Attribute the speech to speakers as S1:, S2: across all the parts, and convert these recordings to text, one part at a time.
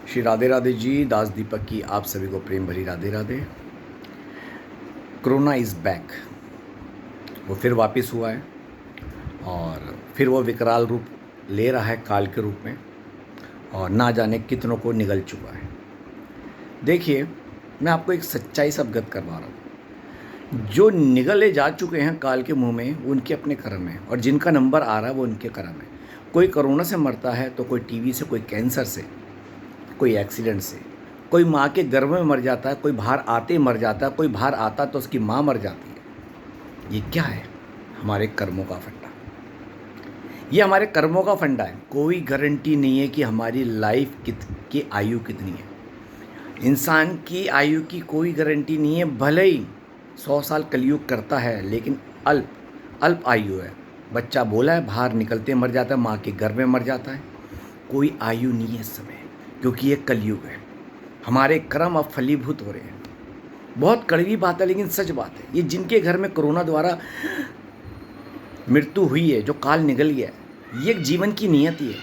S1: श्री राधे राधे जी। दास दीपक की आप सभी को प्रेम भरी Radhe Radhe. Corona is back. वो फिर वापस हुआ है और फिर वो विकराल रूप ले रहा है काल के रूप में, और ना जाने कितनों को निगल चुका है। देखिए, मैं आपको एक सच्चाई से अवगत करवा रहा हूँ। जो निगले जा चुके हैं काल के मुंह में, वो उनके अपने कर्म है, और जिनका नंबर आ रहा है वो उनके कर्म है। कोई कोरोना से मरता है तो कोई टीबी से, कोई कैंसर से, कोई एक्सीडेंट से, कोई माँ के गर्भ में मर जाता है, कोई बाहर आते ही मर जाता है, कोई बाहर आता तो उसकी माँ मर जाती है। ये क्या है? हमारे कर्मों का फंडा। ये हमारे कर्मों का फंडा है। कोई गारंटी नहीं है कि हमारी लाइफ की आयु कितनी है। इंसान की आयु की कोई गारंटी नहीं है। भले ही 100 साल कलयुग करता है, लेकिन अल्प आयु है। बच्चा बोला है, बाहर निकलते मर जाता है, माँ के गर्भ में मर जाता है। कोई आयु नहीं है इस समय, क्योंकि ये कलयुग है। हमारे कर्म अब फलीभूत हो रहे हैं। बहुत कड़वी बात है, लेकिन सच बात है। ये जिनके घर में कोरोना द्वारा मृत्यु हुई है, जो काल निकल गया है, ये एक जीवन की नियति है।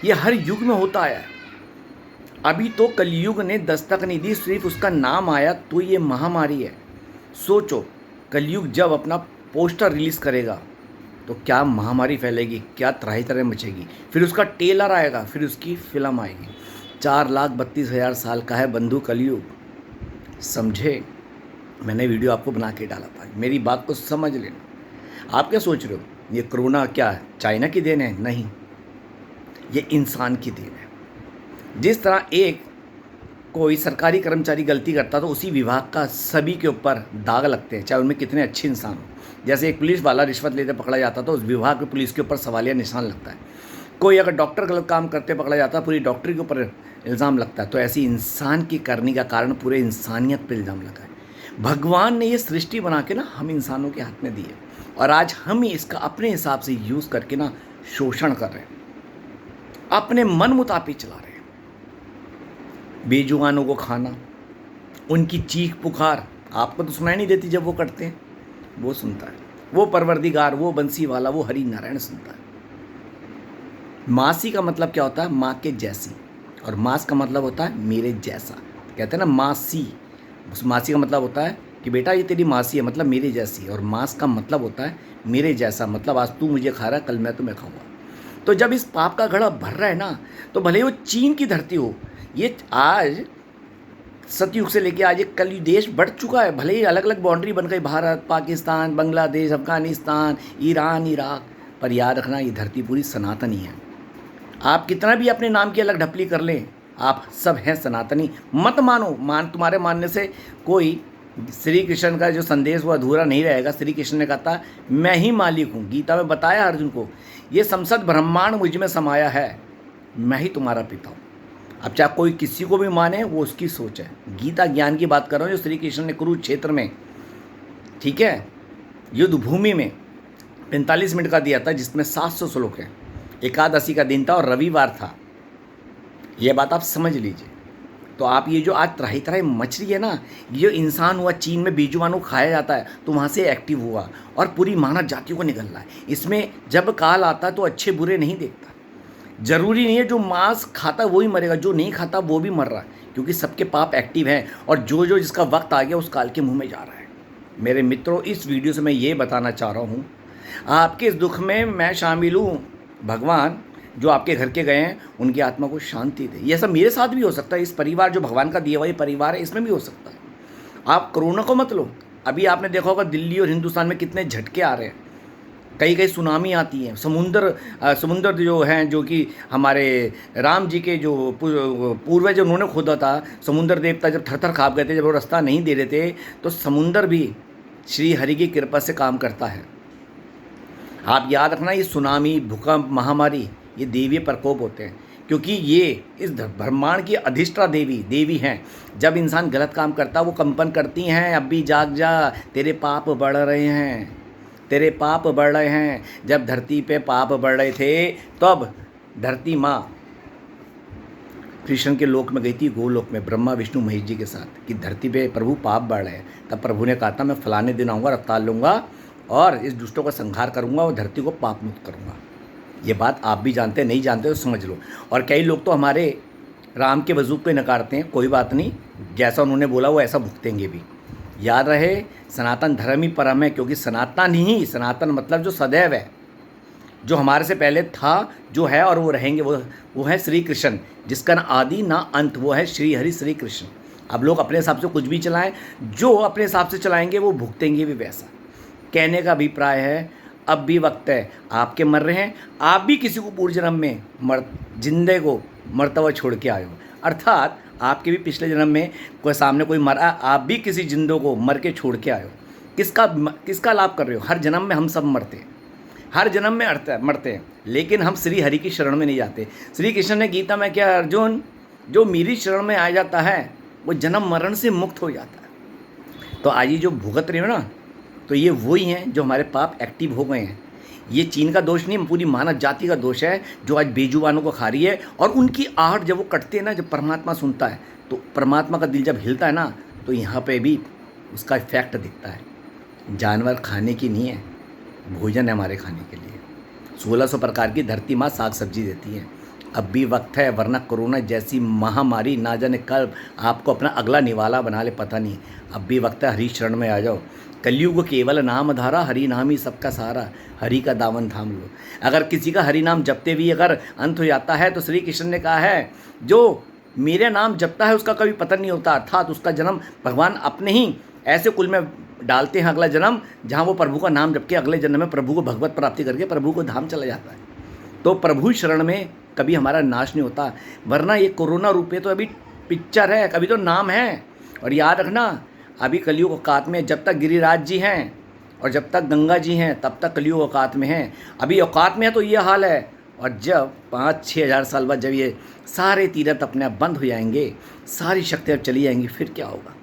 S1: ये हर युग में होता आया है। अभी तो कलयुग ने दस्तक नहीं दी, सिर्फ उसका नाम आया तो ये महामारी है। सोचो, कलयुग जब अपना पोस्टर रिलीज़ करेगा तो क्या महामारी फैलेगी, क्या त्राही तरह मचेगी। फिर उसका टेलर आएगा, फिर उसकी फिल्म आएगी। 4,32,000 साल का है बंधु कलयुग, समझे। मैंने वीडियो आपको बना के डाला था, मेरी बात को समझ लेना। आप क्या सोच रहे हो ये कोरोना क्या चाइना की देन है? नहीं, ये इंसान की देन है। जिस तरह एक कोई सरकारी कर्मचारी गलती करता तो उसी विभाग का सभी के ऊपर दाग लगते हैं, चाहे उनमें कितने अच्छे इंसान हो। जैसे एक पुलिस वाला रिश्वत लेते पकड़ा जाता तो उस विभाग के पुलिस के ऊपर सवालिया निशान लगता है। कोई अगर डॉक्टर गलत काम करते पकड़ा जाता, पूरी डॉक्टरी के ऊपर इल्ज़ाम लगता है। तो ऐसी इंसान की करने का कारण पूरे इंसानियत पर इल्ज़ाम लगा है। भगवान ने ये सृष्टि बना के ना हम इंसानों के हाथ में दी है, और आज हम ही इसका अपने हिसाब से यूज़ करके ना शोषण कर रहे हैं, अपने मन मुताबिक चला रहे हैं। बेजुबानों को खाना, उनकी चीख पुकार आपको तो सुनाई नहीं देती, जब वो करते हैं वो सुनता है। वो परवरदिगार, वो बंसी वाला, वो हरि नारायण सुनता है। मासी का मतलब क्या होता है? माँ के जैसी। और मास का मतलब होता है मेरे जैसा। कहते हैं ना मासी, उस मासी का मतलब होता है कि बेटा ये तेरी मासी है, मतलब मेरे जैसी। और मास का मतलब होता है मेरे जैसा, मतलब आज तू मुझे खा रहा है, कल मैं तुम्हें खाऊंगा। तो जब इस पाप का घड़ा भर रहा है ना, तो भले ही वो चीन की धरती हो, ये आज सतयुग से लेके आज एक कलयुग देश बढ़ चुका है। भले ही अलग अलग बाउंड्री बन गई, भारत, पाकिस्तान, बांग्लादेश, अफगानिस्तान, ईरान, इराक, पर याद रखना ये धरती पूरी सनातनी है। आप कितना भी अपने नाम की अलग ढपली कर लें, आप सब हैं सनातनी। मत मानो, तुम्हारे मानने से कोई श्री कृष्ण का जो संदेश वो अधूरा नहीं रहेगा। श्री कृष्ण ने कहा था मैं ही मालिक हूँ। गीता में बताया अर्जुन को, ये संसद ब्रह्मांड मुझ में समाया है, मैं ही तुम्हारा पिता हूँ। अब चाहे कोई किसी को भी माने, वो उसकी सोच है। गीता ज्ञान की बात कर रहा हूँ, जो श्री कृष्ण ने कुरुक्षेत्र में, ठीक है, युद्ध भूमि में 45 मिनट का दिया था, जिसमें 700 श्लोक हैं। एकादशी का दिन था और रविवार था। ये बात आप समझ लीजिए। तो आप ये जो आज त्राही त्राही मछ रही है ना, ये जो इंसान हुआ, चीन में बेजुबानों को खाया जाता है, तो वहाँ से एक्टिव हुआ और पूरी मानव जातियों को निकल रहा है। इसमें जब काल आता है तो अच्छे बुरे नहीं देखता। जरूरी नहीं है जो मांस खाता है वो ही मरेगा, जो नहीं खाता वो भी मर रहा है, क्योंकि सबके पाप एक्टिव हैं। और जो जो जिसका वक्त आ गया उस काल के मुंह में जा रहा है। मेरे मित्रों, इस वीडियो से मैं ये बताना चाह रहा हूँ, आपके इस दुख में मैं शामिल हूँ। भगवान जो आपके घर के गए हैं, उनकी आत्मा को शांति दे। ये सब मेरे साथ भी हो सकता है। इस परिवार जो भगवान का दिया हुआ ये परिवार है, इसमें भी हो सकता है। आप कोरोना को मत लो। अभी आपने देखा होगा दिल्ली और हिंदुस्तान में कितने झटके आ रहे हैं, कई कई सुनामी आती है। समुंदर जो हैं, जो कि हमारे राम जी के जो पूर्वज उन्होंने खोदा था, समुंदर देवता जब थर थर काँप गए थे, जब वो रास्ता नहीं दे रहे थे, तो समुंदर भी श्री हरि की कृपा से काम करता है। आप याद रखना, ये सुनामी, भूकंप, महामारी, ये देवीय प्रकोप होते हैं, क्योंकि ये इस ब्रह्मांड की अधिष्ठा देवी हैं। जब इंसान गलत काम करता है वो कंपन करती हैं, अब भी जाग जा, तेरे पाप बढ़ रहे हैं, तेरे पाप बढ़ रहे हैं। जब धरती पे पाप बढ़ रहे थे, तब धरती माँ कृष्ण के लोक में गई थी, गोलोक में, ब्रह्मा विष्णु महेश जी के साथ, कि धरती पे प्रभु पाप बढ़ रहे हैं। तब प्रभु ने कहा था मैं फलाने दिन आऊँगा, रफ्तार लूँगा और इस दुष्टों का संहार करूँगा और धरती को पाप मुक्त करूँगा। ये बात आप भी जानते हैं, नहीं जानते तो समझ लो। और कई लोग तो हमारे राम के वजूद को नकारते हैं, कोई बात नहीं, जैसा उन्होंने बोला वो ऐसा भुगतेंगे भी। याद रहे सनातन धर्म ही परम है, क्योंकि सनातन ही, सनातन मतलब जो सदैव है, जो हमारे से पहले था, जो है और वो रहेंगे, वो है श्री कृष्ण, जिसका ना आदि ना अंत, वो है श्री हरि श्री कृष्ण। अब लोग अपने हिसाब से कुछ भी चलाएं, जो अपने हिसाब से चलाएंगे वो भुगतेंगे भी वैसा। कहने का अभिप्राय है अब भी वक्त है, आपके मर रहे हैं, आप भी किसी को पूर्व जन्म में जिंदे को मरता हुआ छोड़ के आए हो, अर्थात आपके भी पिछले जन्म में कोई सामने कोई मरा, आप भी किसी जिंदों को मर के छोड़ के आए हो। किसका लाभ कर रहे हो? हर जन्म में हम सब मरते हैं, हर जन्म में मरते हैं, लेकिन हम श्री हरि की शरण में नहीं जाते। श्री कृष्ण ने गीता में क्या, अर्जुन जो मेरी शरण में आ जाता है वो जन्म मरण से मुक्त हो जाता है। तो आज ये जो भुगत रहे हो ना, तो ये वही हैं जो हमारे पाप एक्टिव हो गए हैं। ये चीन का दोष नहीं, पूरी मानव जाति का दोष है जो आज बेजुबानों को खा रही है। और उनकी आहट जब वो कटते हैं ना, जब परमात्मा सुनता है, तो परमात्मा का दिल जब हिलता है ना, तो यहाँ पे भी उसका इफेक्ट दिखता है। जानवर खाने की नहीं है, भोजन है हमारे खाने के लिए। 1600 प्रकार की धरती माँ साग सब्जी देती है। अब भी वक्त है, वरना कोरोना जैसी महामारी ना जाने कब आपको अपना अगला निवाला बना ले, पता नहीं। अब भी वक्त है, हरि शरण में आ जाओ। कलयुग केवल नाम धारा, हरि नाम ही सबका सहारा, हरि का दामन थाम लो। अगर किसी का हरि नाम जपते भी अगर अंत हो जाता है, तो श्री कृष्ण ने कहा है जो मेरे नाम जपता है उसका कभी पतन नहीं होता, अर्थात उसका जन्म भगवान अपने ही ऐसे कुल में डालते हैं, अगला जन्म, जहाँ वो प्रभु का नाम जप के अगले जन्म में प्रभु को भगवत प्राप्ति करके प्रभु को धाम चला जाता है। तो प्रभु शरण में कभी हमारा नाश नहीं होता, वरना ये कोरोना रूपे तो अभी पिक्चर है, कभी तो नाम है। और याद रखना, अभी कलयुग औकात में, जब तक गिरिराज जी हैं और जब तक गंगा जी हैं, तब तक कलयुग औकात में हैं। अभी औकात में है तो ये हाल है, और जब 5-6 हज़ार साल बाद जब ये सारे तीर्थ अपने आप बंद हो जाएंगे, सारी शक्तियाँ चली जाएंगी, फिर क्या होगा?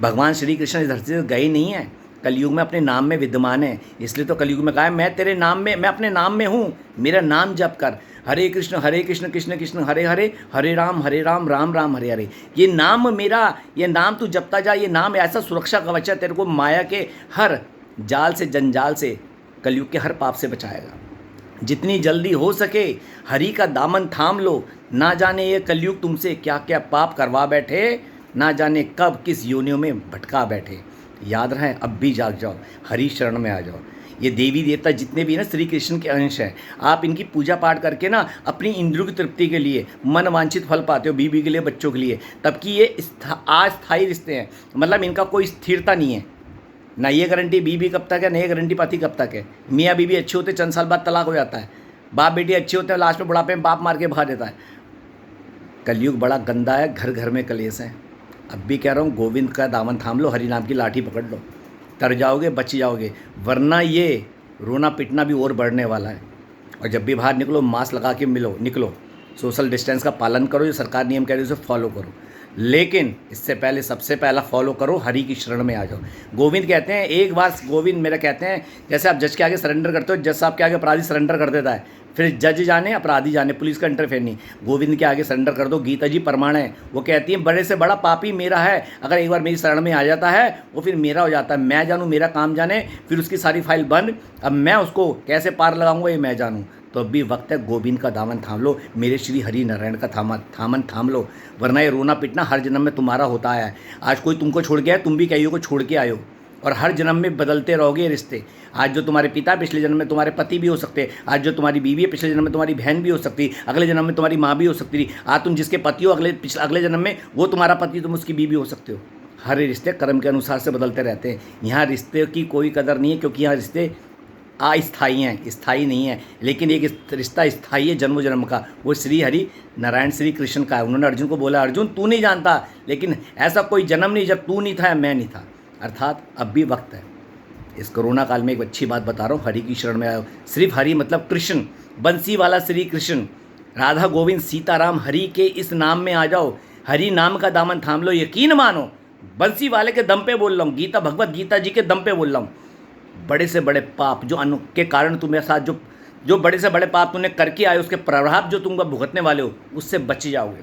S1: भगवान श्री कृष्ण इस धरती से गए नहीं हैं, कलयुग में अपने नाम में विद्यमान है। इसलिए तो कलयुग में कहा है, मैं तेरे नाम में, मैं अपने नाम में हूँ, मेरा नाम जप कर। हरे कृष्ण कृष्ण कृष्ण हरे हरे, हरे राम राम राम हरे हरे। ये नाम मेरा, ये नाम तू जपता जा। ये नाम ऐसा सुरक्षा कवच है, तेरे को माया के हर जाल से, जंजाल से, कलयुग के हर पाप से बचाएगा। जितनी जल्दी हो सके हरि का दामन थाम लो। ना जाने ये कलयुग तुमसे क्या क्या पाप करवा बैठे, ना जाने कब किस योनियों में भटका बैठे। याद रहे, अब भी जाग जाओ, हरि शरण में आ जाओ। ये देवी देवता जितने भी ना श्री कृष्ण के अंश हैं, आप इनकी पूजा पाठ करके ना अपनी इंद्रियों की तृप्ति के लिए मन वांछित फल पाते हो, बीवी के लिए, बच्चों के लिए। तब कि ये अस्थायी रिश्ते हैं, मतलब इनका कोई स्थिरता नहीं है। ना ये गारंटी बीवी कब तक है, ना ये गारंटी पति कब तक है। मियाँ बीवी अच्छे होते, चंद साल बाद तलाक हो जाता है। बाप बेटी अच्छे होते हैं, लास्ट में बुढ़ापे में बाप मार के भगा देता है। कलयुग बड़ा गंदा है, घर घर में कलेश है। अब भी कह रहा हूँ, गोविंद का दामन थाम लो, हरि नाम की लाठी पकड़ लो, तर जाओगे, बच जाओगे। वरना ये रोना पिटना भी और बढ़ने वाला है। और जब भी बाहर निकलो, मास्क लगा के निकलो, सोशल डिस्टेंस का पालन करो, जो सरकार नियम कह रही है उसे फॉलो करो। लेकिन इससे पहले सबसे पहला फॉलो करो, हरि की शरण में आ जाओ। गोविंद कहते हैं, एक बार गोविंद मेरा कहते हैं, जैसे आप जज के आगे सरेंडर करते हो, जज साहब के आगे अपराधी सरेंडर कर देता है, फिर जज जाने अपराधी जाने, पुलिस का इंटरफेयर नहीं। गोविंद के आगे सरेंडर कर दो। गीता जी प्रमाण है, वो कहती है बड़े से बड़ा पापी मेरा है, अगर एक बार मेरी शरण में आ जाता है वो फिर मेरा हो जाता है। मैं जानूँ, मेरा काम जाने, फिर उसकी सारी फाइल बंद। अब मैं उसको कैसे पार लगाऊंगा ये मैं जानूँ। तो अभी वक्त है, गोविंद का दामन थाम लो, मेरे श्री हरि नारायण का थामन थाम लो। वरना ये रोना पिटना हर जन्म में तुम्हारा होता है। आज कोई तुमको छोड़ गया है, तुम भी कईयों को छोड़ के आयो, और हर जन्म में बदलते रहोगे रिश्ते। आज जो तुम्हारे पिता, पिछले जन्म में तुम्हारे पति भी हो सकते हैं। आज जो तुम्हारी बीवी है, पिछले जन्म में तुम्हारी बहन भी हो सकती, अगले जन्म में तुम्हारी माँ भी हो सकती थी। आज तुम जिसके पति हो, अगले जन्म में वो तुम्हारा पति, तुम उसकी बीवी हो सकते हो। हर रिश्ते कर्म के अनुसार से बदलते रहते हैं। यहाँ रिश्ते की कोई कदर नहीं है, क्योंकि यहाँ रिश्ते अस्थायी हैं, स्थायी नहीं है। लेकिन एक रिश्ता स्थायी है, जन्म जन्म का, वो श्री हरि नारायण श्री कृष्ण का है। उन्होंने अर्जुन को बोला, अर्जुन तू नहीं जानता, लेकिन ऐसा कोई जन्म नहीं जब तू नहीं था या मैं नहीं था। अर्थात अब भी वक्त है। इस कोरोना काल में एक अच्छी बात बता रहा हूँ, हरि की शरण में आओ। सिर्फ हरि मतलब कृष्ण, बंसी वाला श्री कृष्ण, राधा गोविंद सीताराम, हरि के इस नाम में आ जाओ। हरि नाम का दामन थाम लो, यकीन मानो, बंसी वाले के दम पे बोल रहा हूँ, गीता भगवत गीता जी के दम पे बोल रहा हूँ। बड़े से बड़े पाप जो के कारण तुम्हारे साथ जो बड़े से बड़े पाप तुमने करके आए, उसके प्रभाव जो तुम भुगतने वाले हो, उससे बच जाओगे।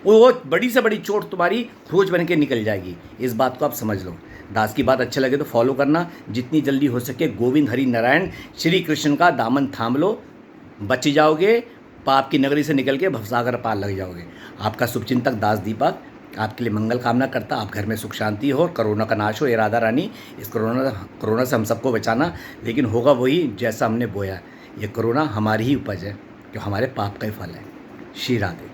S1: वो बड़ी से बड़ी चोट तुम्हारी रोज बन के निकल जाएगी। इस बात को आप समझ लो। दास की बात अच्छी लगे तो फॉलो करना, जितनी जल्दी हो सके गोविंद हरि नारायण श्री कृष्ण का दामन थाम लो, बच जाओगे। पाप की नगरी से निकल के भवसागर पार लग जाओगे। आपका शुभचिंतक दास दीपक आपके लिए मंगल कामना करता, आप घर में सुख शांति हो, कोरोना का नाश हो। ये राधा रानी, इस कोरोना से हम सबको बचाना, लेकिन होगा वही जैसा हमने बोया। ये कोरोना हमारी ही उपज है, जो हमारे पाप का ही फल है। श्री राधे।